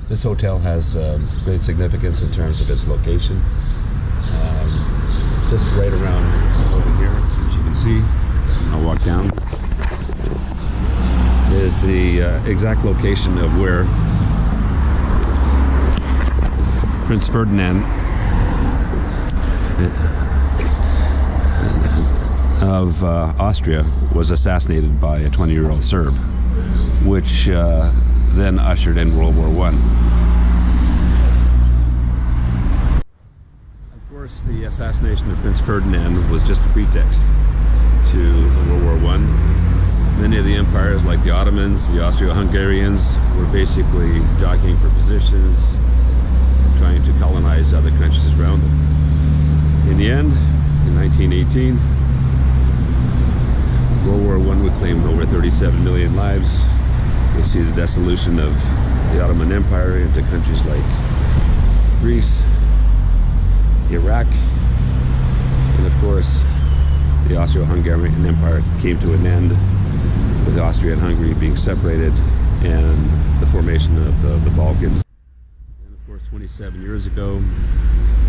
This hotel has great significance in terms of its location. Just right around over here, as you can see, I'll walk down, is the exact location of where Prince Ferdinand of Austria was assassinated by a 20-year-old Serb, which then ushered in World War I. Of course, the assassination of Prince Ferdinand was just a pretext to World War I. Many of the empires, like the Ottomans, the Austro-Hungarians, were basically jockeying for positions, trying to colonize other countries around them. In the end, in 1918, World War I would claim over 37 million lives. We see the dissolution of the Ottoman Empire into countries like Greece, Iraq, and of course the Austro-Hungarian Empire came to an end with Austria and Hungary being separated and the formation of the Balkans. And of course 27 years ago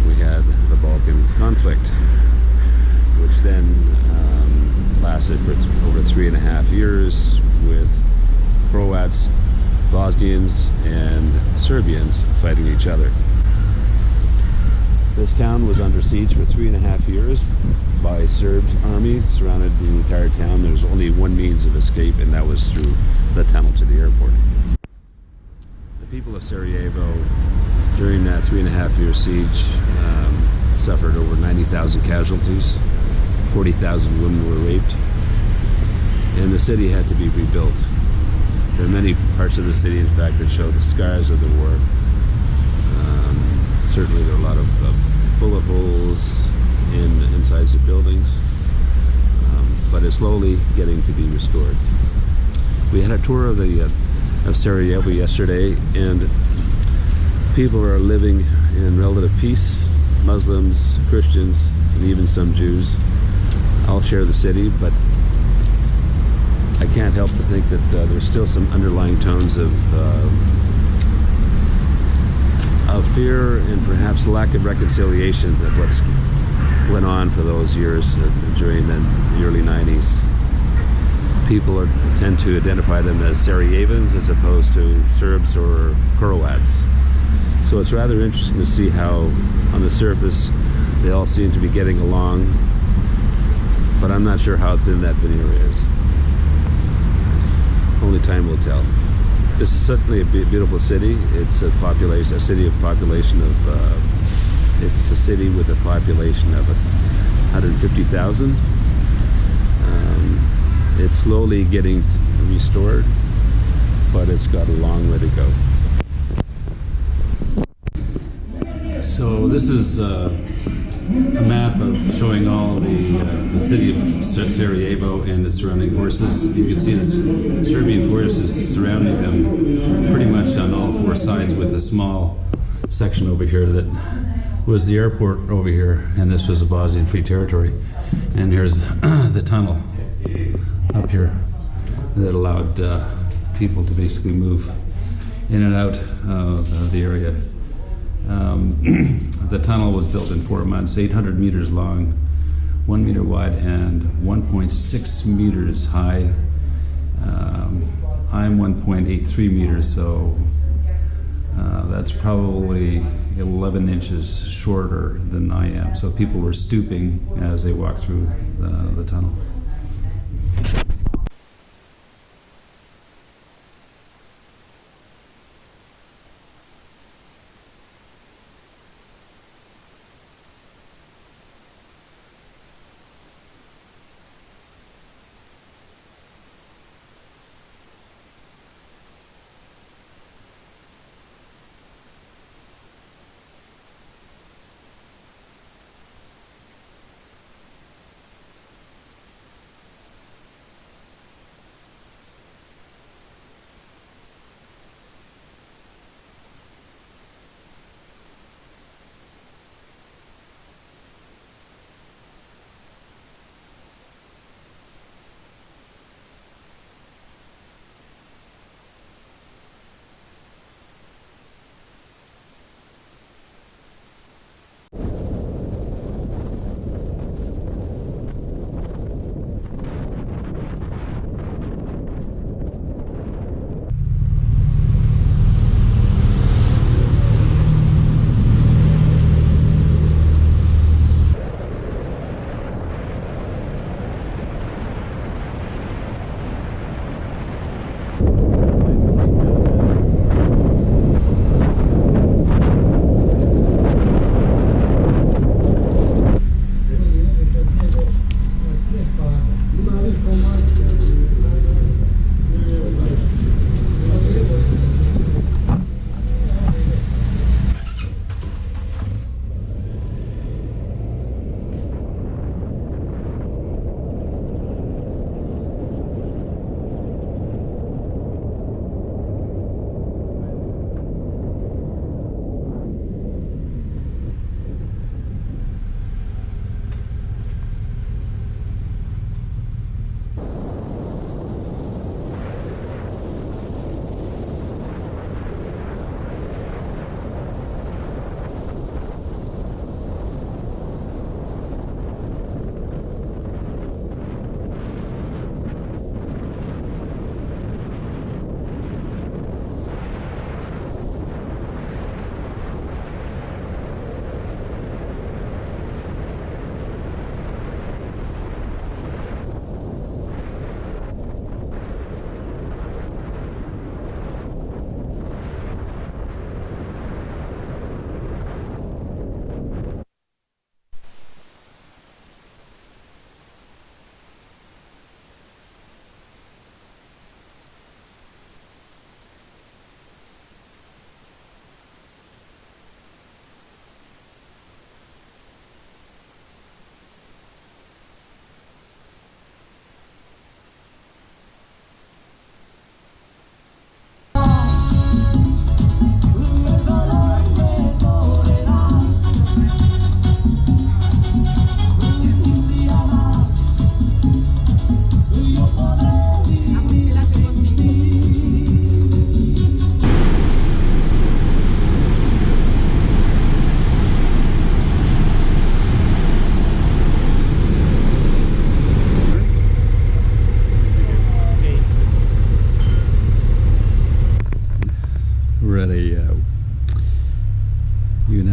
we had the Balkan conflict, which then lasted for over 3.5 years with Croats, Bosnians, and Serbians fighting each other. This town was under siege for 3.5 years by Serb's army, surrounded the entire town. There was only one means of escape, and that was through the tunnel to the airport. The people of Sarajevo, during that 3.5-year siege, suffered over 90,000 casualties. 40,000 women were raped, and the city had to be rebuilt. There are many parts of the city, in fact, that show the scars of the war. Certainly there are a lot of bullet holes inside the buildings, but it's slowly getting to be restored. We had a tour of Sarajevo yesterday, and people are living in relative peace. Muslims, Christians, and even some Jews all share the city, but I can't help but think that there's still some underlying tones of fear and perhaps lack of reconciliation of what's went on for those years during the early 90s. People tend to identify them as Sarajevans as opposed to Serbs or Croats. So it's rather interesting to see how, on the surface, they all seem to be getting along, but I'm not sure how thin that veneer is. Only time will tell. This is certainly a beautiful city. It's a city with a population of 150,000. It's slowly getting restored, but it's got a long way to go. So this is a map of showing all the city of Sarajevo and the surrounding forces. You can see the Serbian forces surrounding them pretty much on all four sides, with a small section over here that was the airport over here, and this was a Bosnian Free Territory. And here's the tunnel up here that allowed people to basically move in and out of the area. The tunnel was built in 4 months, 800 meters long, 1 meter wide, and 1.6 meters high. I'm 1.83 meters, so that's probably 11 inches shorter than I am. So people were stooping as they walked through the tunnel.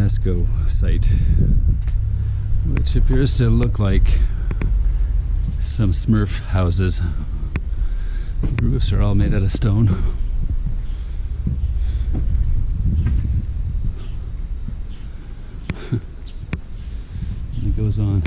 UNESCO site, which appears to look like some Smurf houses. The roofs are all made out of stone. It goes on.